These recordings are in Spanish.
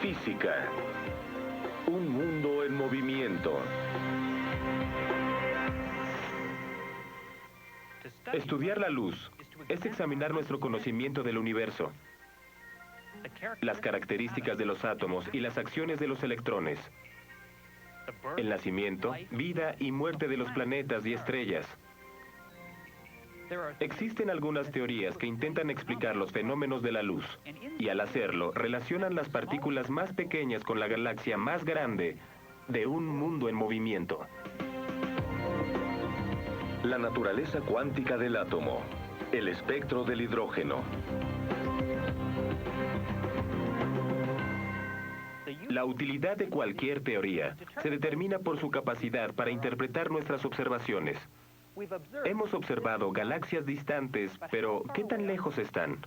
Física. Un mundo en movimiento. Estudiar la luz es examinar nuestro conocimiento del universo, las características de los átomos y las acciones de los electrones, el nacimiento, vida y muerte de los planetas y estrellas. Existen algunas teorías que intentan explicar los fenómenos de la luz, y al hacerlo, relacionan las partículas más pequeñas con la galaxia más grande de un mundo en movimiento. La naturaleza cuántica del átomo, el espectro del hidrógeno. La utilidad de cualquier teoría se determina por su capacidad para interpretar nuestras observaciones. Hemos observado galaxias distantes, pero ¿qué tan lejos están?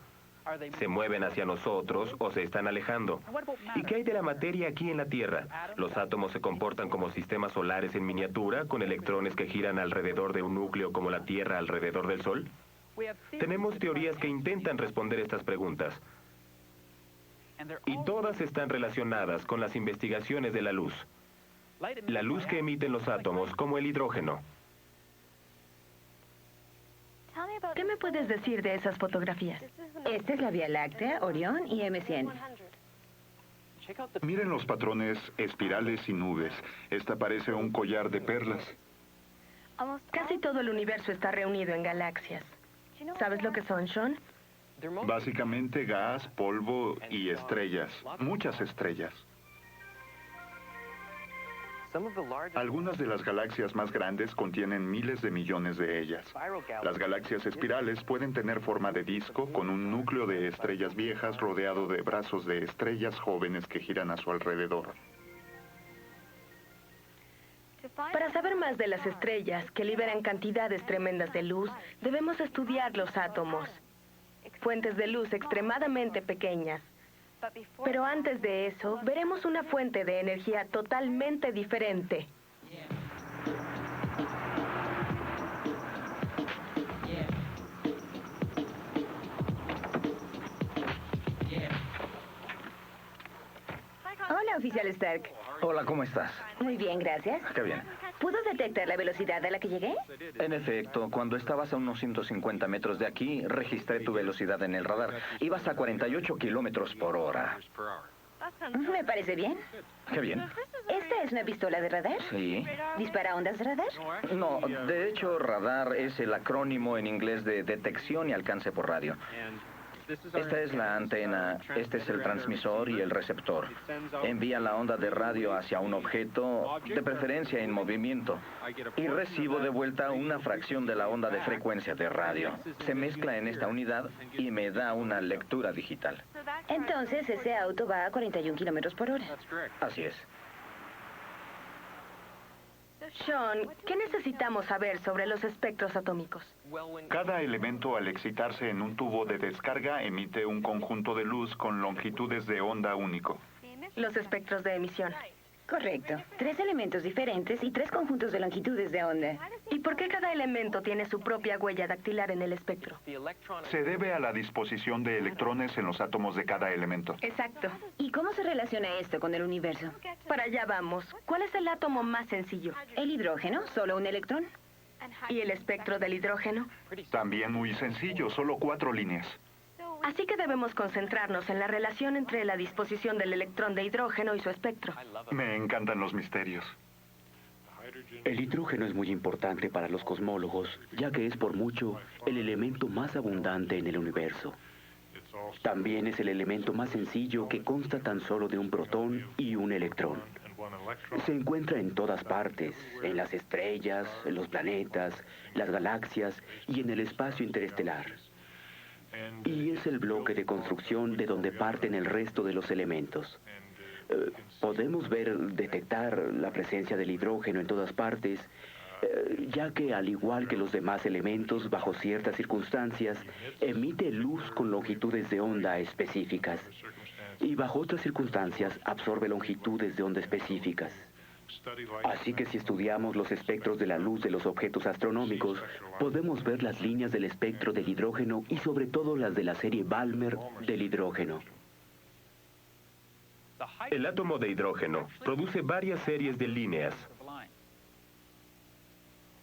¿Se mueven hacia nosotros o se están alejando? ¿Y qué hay de la materia aquí en la Tierra? ¿Los átomos se comportan como sistemas solares en miniatura, con electrones que giran alrededor de un núcleo como la Tierra alrededor del Sol? Tenemos teorías que intentan responder estas preguntas. Y todas están relacionadas con las investigaciones de la luz. La luz que emiten los átomos, como el hidrógeno. ¿Qué me puedes decir de esas fotografías? Esta es la Vía Láctea, Orión y M100. Miren los patrones espirales y nubes. Esta parece un collar de perlas. Casi todo el universo está reunido en galaxias. ¿Sabes lo que son, Sean? Básicamente gas, polvo y estrellas. Muchas estrellas. Algunas de las galaxias más grandes contienen miles de millones de ellas. Las galaxias espirales pueden tener forma de disco con un núcleo de estrellas viejas rodeado de brazos de estrellas jóvenes que giran a su alrededor. Para saber más de las estrellas que liberan cantidades tremendas de luz, debemos estudiar los átomos, fuentes de luz extremadamente pequeñas. Pero antes de eso, veremos una fuente de energía totalmente diferente. Hola, oficial Stark. Hola, ¿cómo estás? Muy bien, gracias. Qué bien. ¿Pudo detectar la velocidad a la que llegué? En efecto, cuando estabas a unos 150 metros de aquí, registré tu velocidad en el radar. Ibas a 48 kilómetros por hora. Me parece bien. Qué bien. ¿Esta es una pistola de radar? Sí. ¿Dispara ondas de radar? No, de hecho, radar es el acrónimo en inglés de detección y alcance por radio. Esta es la antena, este es el transmisor y el receptor. Envía la onda de radio hacia un objeto, de preferencia en movimiento, y recibo de vuelta una fracción de la onda de frecuencia de radio. Se mezcla en esta unidad y me da una lectura digital. Entonces, ese auto va a 41 kilómetros por hora. Así es. Sean, ¿qué necesitamos saber sobre los espectros atómicos? Cada elemento al excitarse en un tubo de descarga emite un conjunto de luz con longitudes de onda único. Los espectros de emisión. Correcto. 3 elementos diferentes y 3 conjuntos de longitudes de onda. ¿Y por qué cada elemento tiene su propia huella dactilar en el espectro? Se debe a la disposición de electrones en los átomos de cada elemento. Exacto. ¿Y cómo se relaciona esto con el universo? Para allá vamos. ¿Cuál es el átomo más sencillo? El hidrógeno, solo un electrón. ¿Y el espectro del hidrógeno? También muy sencillo, solo 4 líneas. Así que debemos concentrarnos en la relación entre la disposición del electrón de hidrógeno y su espectro. Me encantan los misterios. El hidrógeno es muy importante para los cosmólogos, ya que es por mucho el elemento más abundante en el universo. También es el elemento más sencillo que consta tan solo de un protón y un electrón. Se encuentra en todas partes, en las estrellas, en los planetas, las galaxias y en el espacio interestelar. Y es el bloque de construcción de donde parten el resto de los elementos. Podemos detectar la presencia del hidrógeno en todas partes, ya que al igual que los demás elementos, bajo ciertas circunstancias, emite luz con longitudes de onda específicas. Y bajo otras circunstancias absorbe longitudes de onda específicas. Así que si estudiamos los espectros de la luz de los objetos astronómicos, podemos ver las líneas del espectro del hidrógeno y sobre todo las de la serie Balmer del hidrógeno. El átomo de hidrógeno produce varias series de líneas.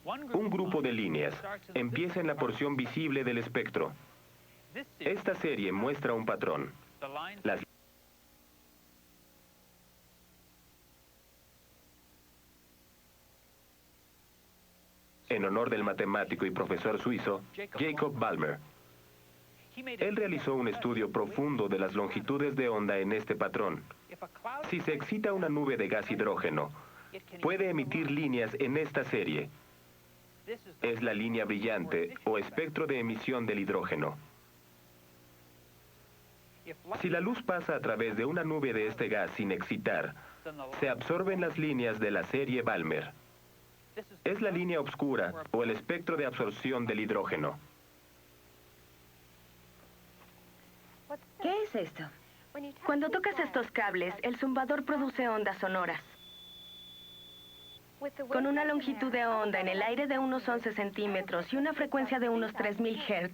Un grupo de líneas empieza en la porción visible del espectro. Esta serie muestra un patrón. Las en honor del matemático y profesor suizo Jacob Balmer. Él realizó un estudio profundo de las longitudes de onda en este patrón. Si se excita una nube de gas hidrógeno, puede emitir líneas en esta serie. Es la línea brillante o espectro de emisión del hidrógeno. Si la luz pasa a través de una nube de este gas sin excitar, se absorben las líneas de la serie Balmer. Es la línea oscura o el espectro de absorción del hidrógeno. ¿Qué es esto? Cuando tocas estos cables, el zumbador produce ondas sonoras. Con una longitud de onda en el aire de unos 11 centímetros y una frecuencia de unos 3000 Hz.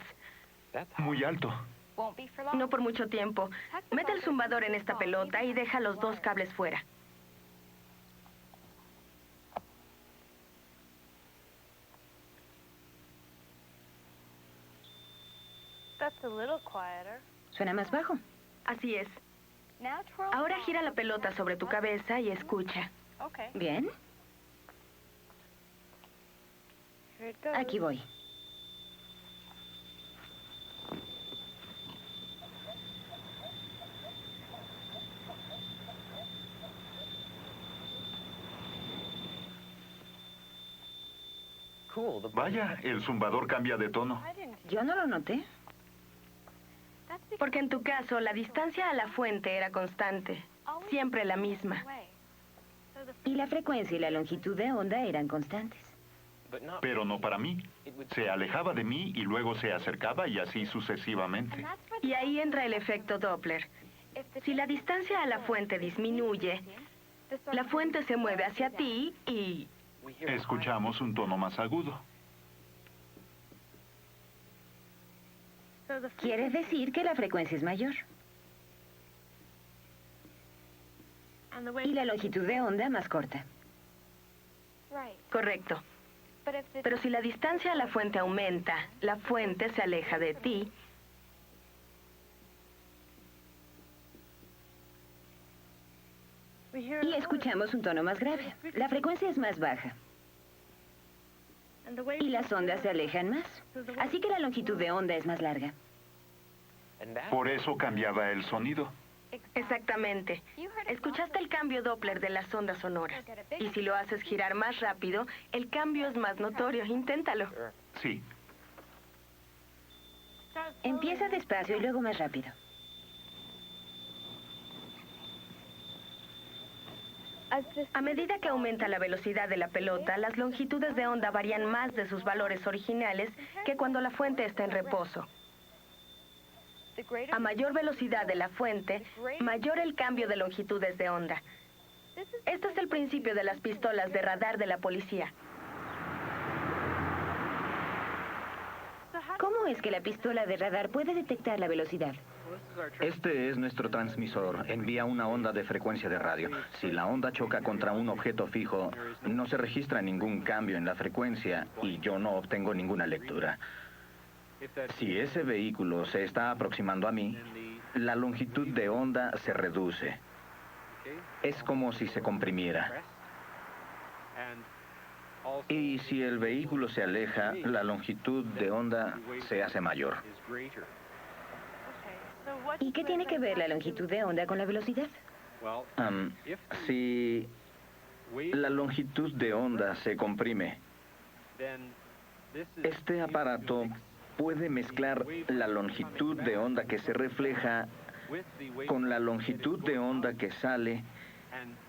Muy alto. No por mucho tiempo. Mete el zumbador en esta pelota y deja los dos cables fuera. Suena más bajo. Así es. Ahora gira la pelota sobre tu cabeza y escucha. Bien. Aquí voy. Vaya, el zumbador cambia de tono. Yo no lo noté. Porque en tu caso, la distancia a la fuente era constante. Siempre la misma. Y la frecuencia y la longitud de onda eran constantes. Pero no para mí. Se alejaba de mí y luego se acercaba y así sucesivamente. Y ahí entra el efecto Doppler. Si la distancia a la fuente disminuye, la fuente se mueve hacia ti y... Escuchamos un tono más agudo. Quiere decir que la frecuencia es mayor. Y la longitud de onda más corta. Correcto. Pero si la distancia a la fuente aumenta, la fuente se aleja de ti. Y escuchamos un tono más grave. La frecuencia es más baja. Y las ondas se alejan más. Así que la longitud de onda es más larga. Por eso cambiaba el sonido. Exactamente. Escuchaste el cambio Doppler de las ondas sonoras. Y si lo haces girar más rápido, el cambio es más notorio. Inténtalo. Sí. Empieza despacio y luego más rápido. A medida que aumenta la velocidad de la pelota, las longitudes de onda varían más de sus valores originales que cuando la fuente está en reposo. A mayor velocidad de la fuente, mayor el cambio de longitudes de onda. Este es el principio de las pistolas de radar de la policía. ¿Cómo es que la pistola de radar puede detectar la velocidad? Este es nuestro transmisor. Envía una onda de frecuencia de radio. Si la onda choca contra un objeto fijo, no se registra ningún cambio en la frecuencia y yo no obtengo ninguna lectura. Si ese vehículo se está aproximando a mí, la longitud de onda se reduce. Es como si se comprimiera. Y si el vehículo se aleja, la longitud de onda se hace mayor. ¿Y qué tiene que ver la longitud de onda con la velocidad? Si la longitud de onda se comprime, este aparato puede mezclar la longitud de onda que se refleja con la longitud de onda que sale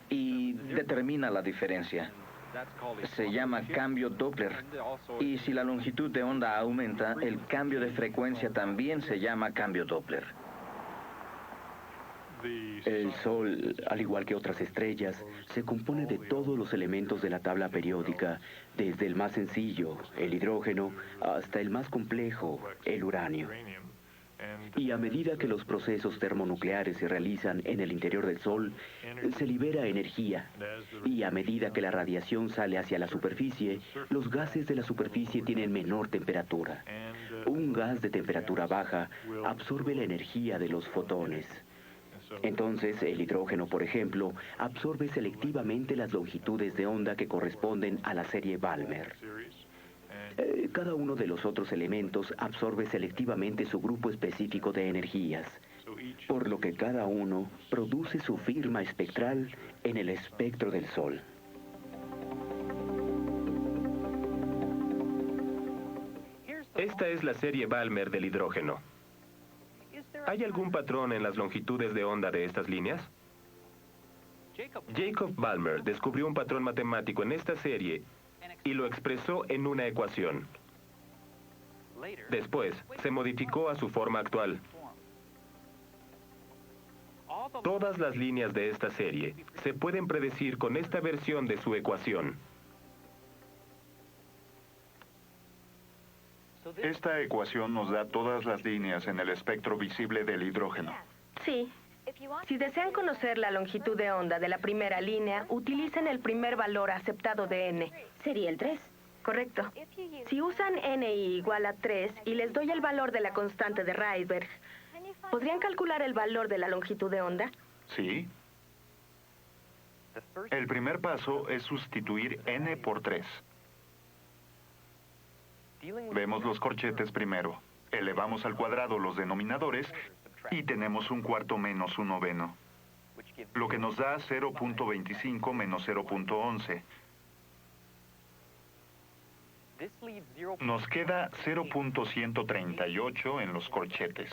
y determina la diferencia. Se llama cambio Doppler. Y si la longitud de onda aumenta, el cambio de frecuencia también se llama cambio Doppler. El Sol, al igual que otras estrellas, se compone de todos los elementos de la tabla periódica, desde el más sencillo, el hidrógeno, hasta el más complejo, el uranio. Y a medida que los procesos termonucleares se realizan en el interior del Sol, se libera energía. Y a medida que la radiación sale hacia la superficie, los gases de la superficie tienen menor temperatura. Un gas de temperatura baja absorbe la energía de los fotones. Entonces, el hidrógeno, por ejemplo, absorbe selectivamente las longitudes de onda que corresponden a la serie Balmer. Cada uno de los otros elementos absorbe selectivamente su grupo específico de energías, por lo que cada uno produce su firma espectral en el espectro del Sol. Esta es la serie Balmer del hidrógeno. ¿Hay algún patrón en las longitudes de onda de estas líneas? Jacob Balmer descubrió un patrón matemático en esta serie y lo expresó en una ecuación. Después, se modificó a su forma actual. Todas las líneas de esta serie se pueden predecir con esta versión de su ecuación. Esta ecuación nos da todas las líneas en el espectro visible del hidrógeno. Sí. Si desean conocer la longitud de onda de la primera línea, utilicen el primer valor aceptado de n. Sería el 3. Correcto. Si usan NI igual a 3 y les doy el valor de la constante de Rydberg, ¿podrían calcular el valor de la longitud de onda? Sí. El primer paso es sustituir n por 3. Vemos los corchetes primero. Elevamos al cuadrado los denominadores y tenemos un cuarto menos un noveno, lo que nos da 0.25 menos 0.11. Nos queda 0.138 en los corchetes.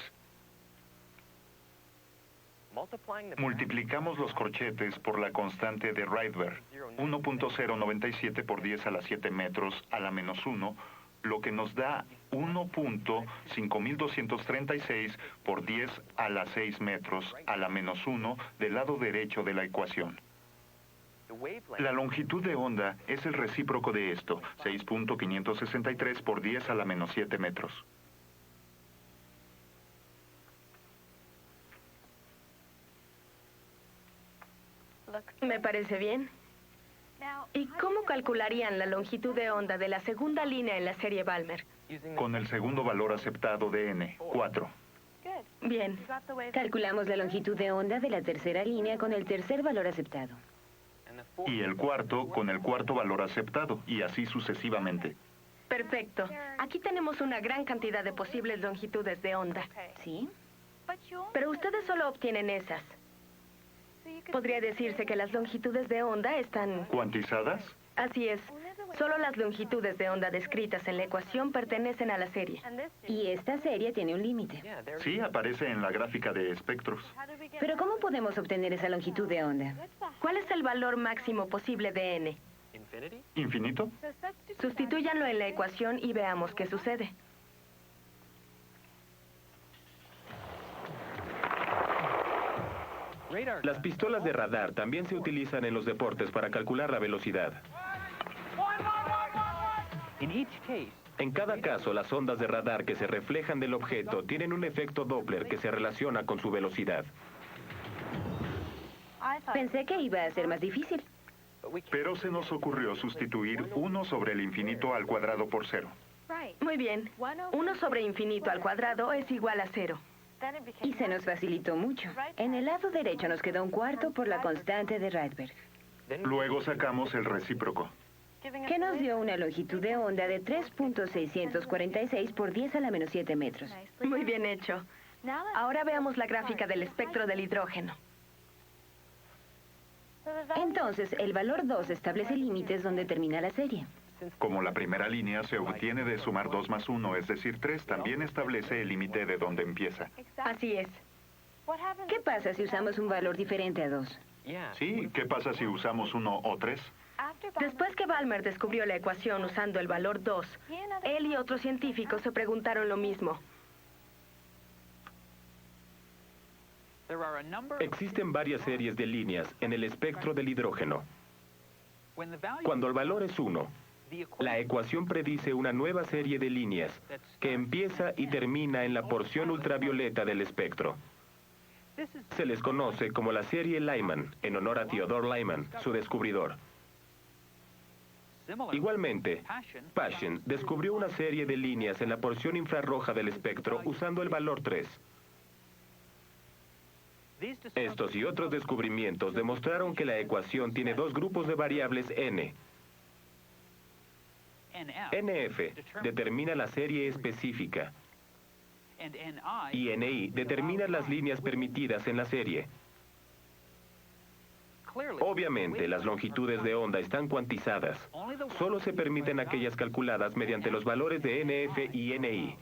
Multiplicamos los corchetes por la constante de Rydberg, 1.097 por 10 a la 7 metros a la menos 1, lo que nos da 1.5236 por 10 a la 6 metros a la menos 1 del lado derecho de la ecuación. La longitud de onda es el recíproco de esto, 6.563 por 10 a la menos 7 metros. Me parece bien. ¿Y cómo calcularían la longitud de onda de la segunda línea en la serie Balmer? Con el segundo valor aceptado de n, 4. Bien. Calculamos la longitud de onda de la tercera línea con el tercer valor aceptado. Y el cuarto con el cuarto valor aceptado, y así sucesivamente. Perfecto. Aquí tenemos una gran cantidad de posibles longitudes de onda. ¿Sí? Pero ustedes solo obtienen esas. Podría decirse que las longitudes de onda están... ¿Cuantizadas? Así es. Solo las longitudes de onda descritas en la ecuación pertenecen a la serie. Y esta serie tiene un límite. Sí, aparece en la gráfica de espectros. Pero ¿cómo podemos obtener esa longitud de onda? ¿Cuál es el valor máximo posible de n? ¿Infinito? Sustitúyanlo en la ecuación y veamos qué sucede. Las pistolas de radar también se utilizan en los deportes para calcular la velocidad. En cada caso, las ondas de radar que se reflejan del objeto tienen un efecto Doppler que se relaciona con su velocidad. Pensé que iba a ser más difícil. Pero se nos ocurrió sustituir 1 sobre el infinito al cuadrado por 0. Muy bien. 1 sobre infinito al cuadrado es igual a 0. Y se nos facilitó mucho. En el lado derecho nos quedó un cuarto por la constante de Rydberg, Luego sacamos el recíproco. que nos dio una longitud de onda de 3.646 por 10 a la menos 7 metros. Muy bien hecho. Ahora veamos la gráfica del espectro del hidrógeno. Entonces, el valor 2 establece límites donde termina la serie. Como la primera línea se obtiene de sumar 2 más 1, es decir, 3, también establece el límite de donde empieza. Así es. ¿Qué pasa si usamos un valor diferente a 2? Sí, ¿qué pasa si usamos 1 o 3? Después que Balmer descubrió la ecuación usando el valor 2, él y otros científicos se preguntaron lo mismo. Existen varias series de líneas en el espectro del hidrógeno. Cuando el valor es 1, La ecuación predice una nueva serie de líneas que empieza y termina en la porción ultravioleta del espectro. Se les conoce como la serie Lyman, en honor a Theodore Lyman, su descubridor. Igualmente, Paschen descubrió una serie de líneas en la porción infrarroja del espectro usando el valor 3. Estos y otros descubrimientos demostraron que la ecuación tiene dos grupos de variables n. NF determina la serie específica y NI determina las líneas permitidas en la serie. Obviamente, las longitudes de onda están cuantizadas. Solo se permiten aquellas calculadas mediante los valores de NF y NI.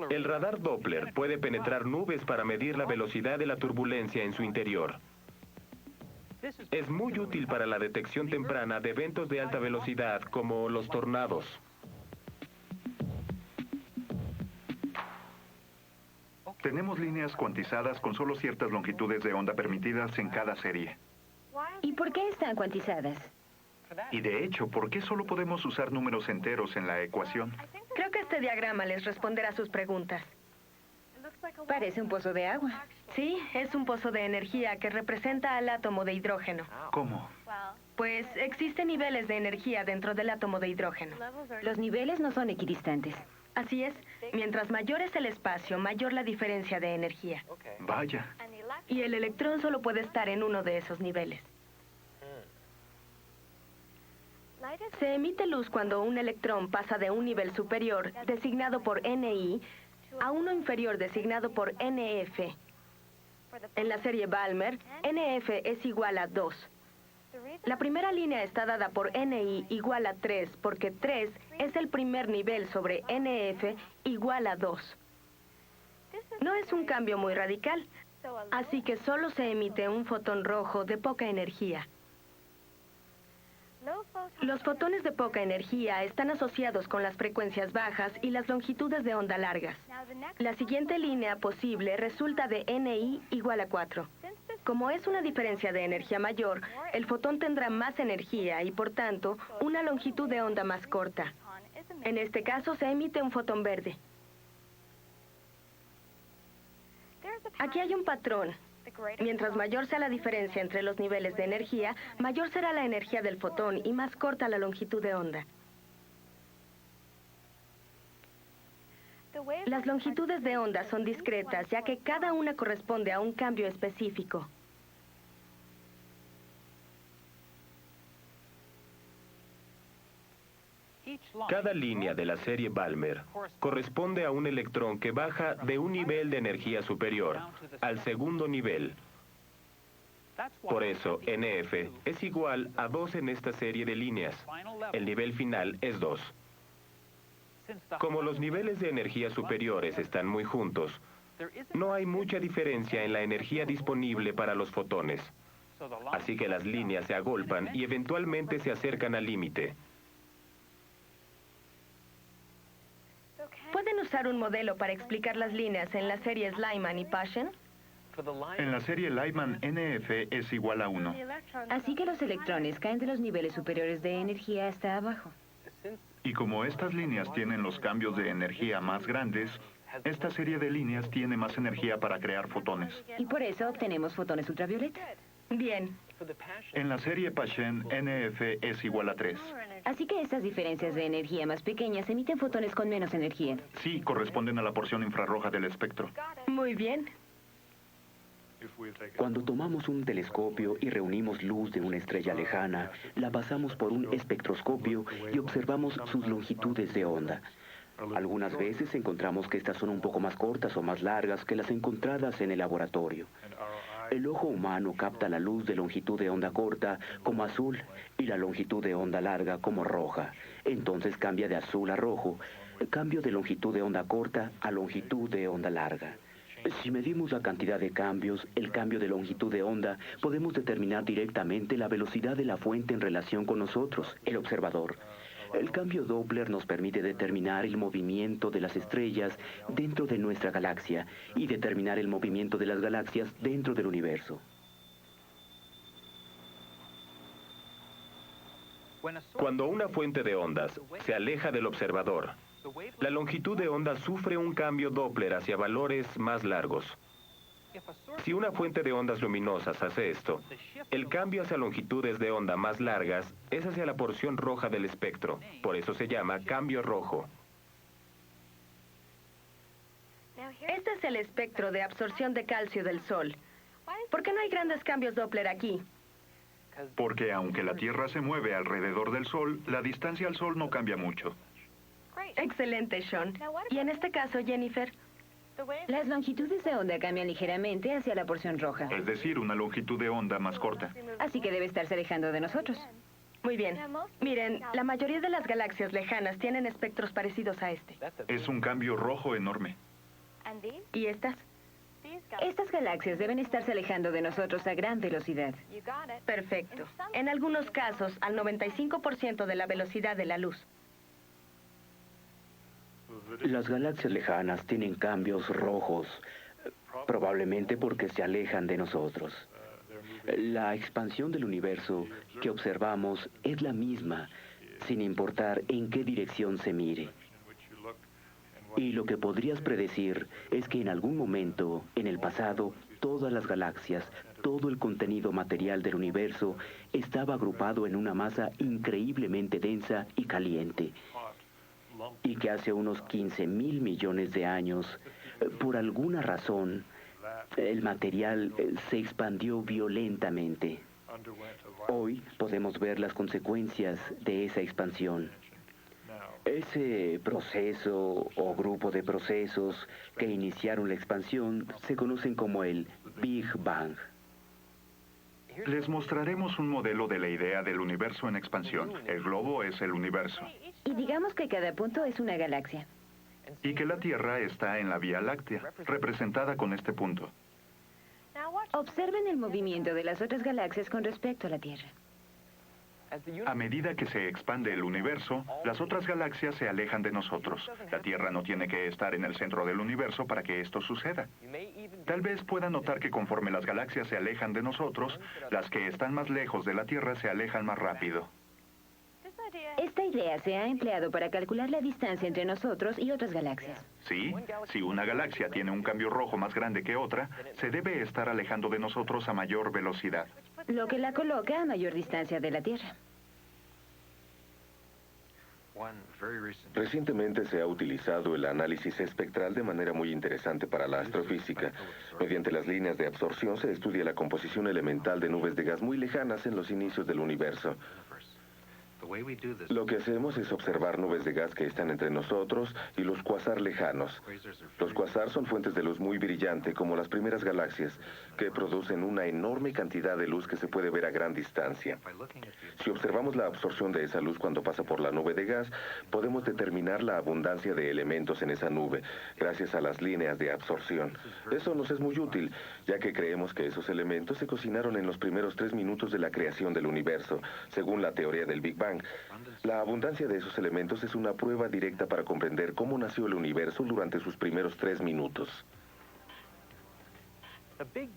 El radar Doppler puede penetrar nubes para medir la velocidad de la turbulencia en su interior. Es muy útil para la detección temprana de eventos de alta velocidad como los tornados. Tenemos líneas cuantizadas con solo ciertas longitudes de onda permitidas en cada serie. ¿Y por qué están cuantizadas? Y de hecho, ¿por qué solo podemos usar números enteros en la ecuación? Creo que este diagrama les responderá a sus preguntas. Parece un pozo de agua. Sí, es un pozo de energía que representa al átomo de hidrógeno. ¿Cómo? Pues existen niveles de energía dentro del átomo de hidrógeno. Los niveles no son equidistantes. Así es, mientras mayor es el espacio, mayor la diferencia de energía. Vaya. Y el electrón solo puede estar en uno de esos niveles. Se emite luz cuando un electrón pasa de un nivel superior, designado por NI, a uno inferior, designado por NF. En la serie Balmer, NF es igual a 2. La primera línea está dada por NI igual a 3, porque 3 es el primer nivel sobre NF igual a 2. No es un cambio muy radical, así que solo se emite un fotón rojo de poca energía. Los fotones de poca energía están asociados con las frecuencias bajas y las longitudes de onda largas. La siguiente línea posible resulta de NI igual a 4. Como es una diferencia de energía mayor, el fotón tendrá más energía y, por tanto, una longitud de onda más corta. En este caso, se emite un fotón verde. Aquí hay un patrón. Mientras mayor sea la diferencia entre los niveles de energía, mayor será la energía del fotón y más corta la longitud de onda. Las longitudes de onda son discretas, ya que cada una corresponde a un cambio específico. Cada línea de la serie Balmer corresponde a un electrón que baja de un nivel de energía superior al segundo nivel. Por eso, NF es igual a 2 en esta serie de líneas. El nivel final es 2. Como los niveles de energía superiores están muy juntos, no hay mucha diferencia en la energía disponible para los fotones. Así que las líneas se agolpan y eventualmente se acercan al límite. ¿Pueden usar un modelo para explicar las líneas en las series Lyman y Paschen? En la serie Lyman, NF es igual a 1. Así que los electrones caen de los niveles superiores de energía hasta abajo. Y como estas líneas tienen los cambios de energía más grandes, esta serie de líneas tiene más energía para crear fotones. Y por eso obtenemos fotones ultravioleta. Bien. En la serie Paschen, NF es igual a 3. Así que estas diferencias de energía más pequeñas emiten fotones con menos energía. Sí, corresponden a la porción infrarroja del espectro. Muy bien. Cuando tomamos un telescopio y reunimos luz de una estrella lejana, la pasamos por un espectroscopio y observamos sus longitudes de onda. Algunas veces encontramos que estas son un poco más cortas o más largas que las encontradas en el laboratorio. El ojo humano capta la luz de longitud de onda corta como azul y la longitud de onda larga como roja. Entonces cambia de azul a rojo, cambio de longitud de onda corta a longitud de onda larga. Si medimos la cantidad de cambios, el cambio de longitud de onda, podemos determinar directamente la velocidad de la fuente en relación con nosotros, el observador. El cambio Doppler nos permite determinar el movimiento de las estrellas dentro de nuestra galaxia y determinar el movimiento de las galaxias dentro del universo. Cuando una fuente de ondas se aleja del observador, la longitud de onda sufre un cambio Doppler hacia valores más largos. Si una fuente de ondas luminosas hace esto, el cambio hacia longitudes de onda más largas es hacia la porción roja del espectro. Por eso se llama cambio rojo. Este es el espectro de absorción de calcio del Sol. ¿Por qué no hay grandes cambios Doppler aquí? Porque aunque la Tierra se mueve alrededor del Sol, la distancia al Sol no cambia mucho. Excelente, Sean. Y en este caso, Jennifer, Las longitudes de onda cambian ligeramente hacia la porción roja. Es decir, una longitud de onda más corta. Así que debe estarse alejando de nosotros. muy bien. Miren, la mayoría de las galaxias lejanas tienen espectros parecidos a este. Es un cambio rojo enorme. ¿Y estas? Estas galaxias deben estarse alejando de nosotros a gran velocidad. Perfecto. En algunos casos, al 95% de la velocidad de la luz. Las galaxias lejanas tienen cambios rojos, probablemente porque se alejan de nosotros. La expansión del universo que observamos es la misma, sin importar en qué dirección se mire. Y lo que podrías predecir es que en algún momento, en el pasado, todas las galaxias, todo el contenido material del universo estaba agrupado en una masa increíblemente densa y caliente. Y que hace unos 15.000 millones de años, por alguna razón, el material se expandió violentamente. Hoy podemos ver las consecuencias de esa expansión. Ese proceso o grupo de procesos que iniciaron la expansión se conocen como el Big Bang. Les mostraremos un modelo de la idea del universo en expansión. El globo es el universo. Y digamos que cada punto es una galaxia. Y que la Tierra está en la Vía Láctea, representada con este punto. Observen el movimiento de las otras galaxias con respecto a la Tierra. A medida que se expande el universo, las otras galaxias se alejan de nosotros. La Tierra no tiene que estar en el centro del universo para que esto suceda. Tal vez puedan notar que conforme las galaxias se alejan de nosotros, las que están más lejos de la Tierra se alejan más rápido. Esta idea se ha empleado para calcular la distancia entre nosotros y otras galaxias. Sí, si una galaxia tiene un cambio rojo más grande que otra, se debe estar alejando de nosotros a mayor velocidad. Lo que la coloca a mayor distancia de la Tierra. Recientemente se ha utilizado el análisis espectral de manera muy interesante para la astrofísica. Mediante las líneas de absorción se estudia la composición elemental de nubes de gas muy lejanas en los inicios del universo. Lo que hacemos es observar nubes de gas que están entre nosotros y los cuasar lejanos. Los cuasar son fuentes de luz muy brillante, como las primeras galaxias, que producen una enorme cantidad de luz que se puede ver a gran distancia. Si observamos la absorción de esa luz cuando pasa por la nube de gas, podemos determinar la abundancia de elementos en esa nube, gracias a las líneas de absorción. Eso nos es muy útil, ya que creemos que esos elementos se cocinaron en los primeros 3 minutos de la creación del universo, según la teoría del Big Bang. La abundancia de esos elementos es una prueba directa para comprender cómo nació el universo durante sus primeros 3 minutos.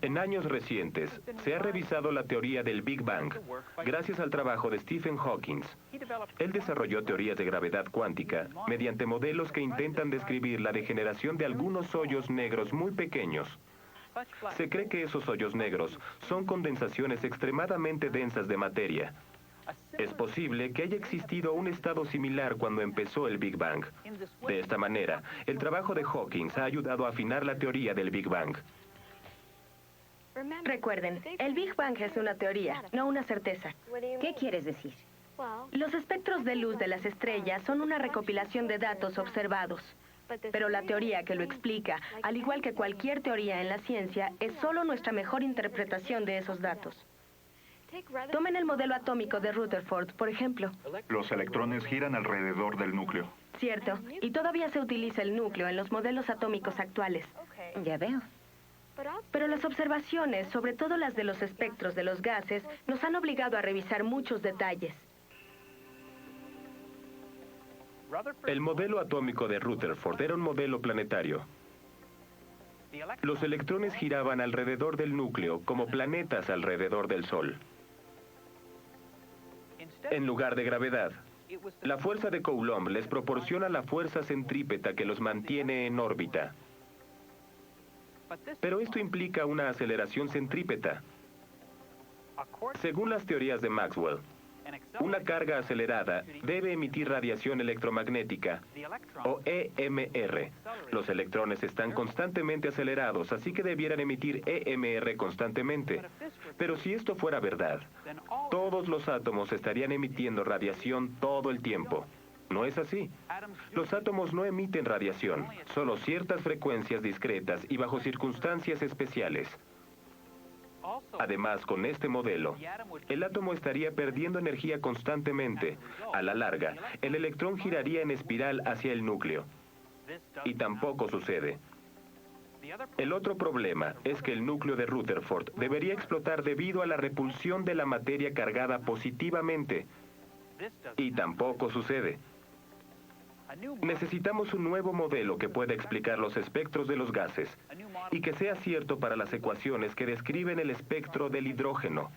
En años recientes, se ha revisado la teoría del Big Bang, gracias al trabajo de Stephen Hawking. Él desarrolló teorías de gravedad cuántica mediante modelos que intentan describir la degeneración de algunos hoyos negros muy pequeños. Se cree que esos hoyos negros son condensaciones extremadamente densas de materia. Es posible que haya existido un estado similar cuando empezó el Big Bang. De esta manera, el trabajo de Hawking ha ayudado a afinar la teoría del Big Bang. Recuerden, el Big Bang es una teoría, no una certeza. ¿Qué quieres decir? Los espectros de luz de las estrellas son una recopilación de datos observados. Pero la teoría que lo explica, al igual que cualquier teoría en la ciencia, es solo nuestra mejor interpretación de esos datos. Tomen el modelo atómico de Rutherford, por ejemplo. Los electrones giran alrededor del núcleo. Cierto, y todavía se utiliza el núcleo en los modelos atómicos actuales. Ya veo. Pero las observaciones, sobre todo las de los espectros de los gases, nos han obligado a revisar muchos detalles. El modelo atómico de Rutherford era un modelo planetario. Los electrones giraban alrededor del núcleo como planetas alrededor del Sol. En lugar de gravedad, la fuerza de Coulomb les proporciona la fuerza centrípeta que los mantiene en órbita. Pero esto implica una aceleración centrípeta. Según las teorías de Maxwell, una carga acelerada debe emitir radiación electromagnética, o EMR. Los electrones están constantemente acelerados, así que debieran emitir EMR constantemente. Pero si esto fuera verdad, todos los átomos estarían emitiendo radiación todo el tiempo. ¿No es así? Los átomos no emiten radiación, solo ciertas frecuencias discretas y bajo circunstancias especiales. Además, con este modelo, el átomo estaría perdiendo energía constantemente. A la larga, el electrón giraría en espiral hacia el núcleo. Y tampoco sucede. El otro problema es que el núcleo de Rutherford debería explotar debido a la repulsión de la materia cargada positivamente. Y tampoco sucede. Necesitamos un nuevo modelo que pueda explicar los espectros de los gases y que sea cierto para las ecuaciones que describen el espectro del hidrógeno.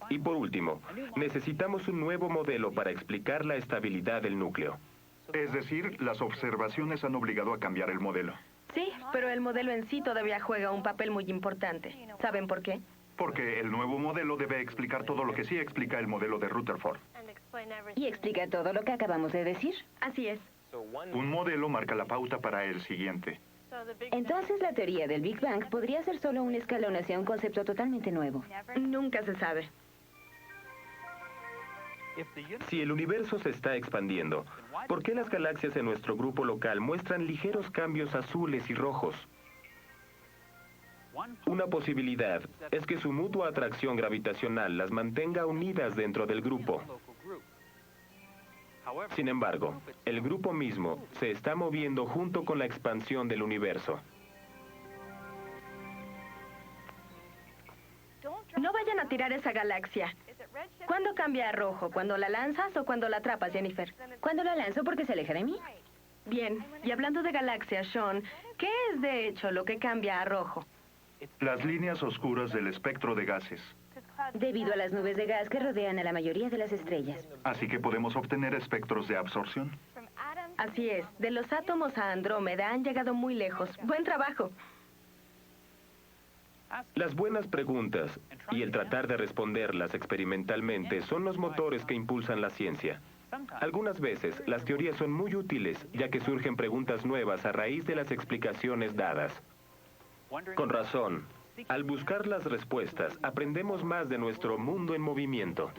Y por último, necesitamos un nuevo modelo para explicar la estabilidad del núcleo. Es decir, las observaciones han obligado a cambiar el modelo. Sí, pero el modelo en sí todavía juega un papel muy importante. ¿Saben por qué? Porque el nuevo modelo debe explicar todo lo que sí explica el modelo de Rutherford. ¿Y explica todo lo que acabamos de decir? Así es. Un modelo marca la pauta para el siguiente. Entonces la teoría del Big Bang podría ser solo un escalón hacia un concepto totalmente nuevo. Nunca se sabe. Si el universo se está expandiendo, ¿por qué las galaxias en nuestro grupo local muestran ligeros cambios azules y rojos? Una posibilidad es que su mutua atracción gravitacional las mantenga unidas dentro del grupo. Sin embargo, el grupo mismo se está moviendo junto con la expansión del universo. No vayan a tirar esa galaxia. ¿Cuándo cambia a rojo? ¿Cuando la lanzas o cuando la atrapas, Jennifer? Cuando la lanzo porque se aleja de mí. Bien, y hablando de galaxias, Sean, ¿qué es de hecho lo que cambia a rojo? Las líneas oscuras del espectro de gases. Debido a las nubes de gas que rodean a la mayoría de las estrellas. Así que podemos obtener espectros de absorción. Así es, de los átomos a Andrómeda han llegado muy lejos. ¡Buen trabajo! Las buenas preguntas y el tratar de responderlas experimentalmente son los motores que impulsan la ciencia. Algunas veces, las teorías son muy útiles, ya que surgen preguntas nuevas a raíz de las explicaciones dadas. Con razón, al buscar las respuestas, aprendemos más de nuestro mundo en movimiento.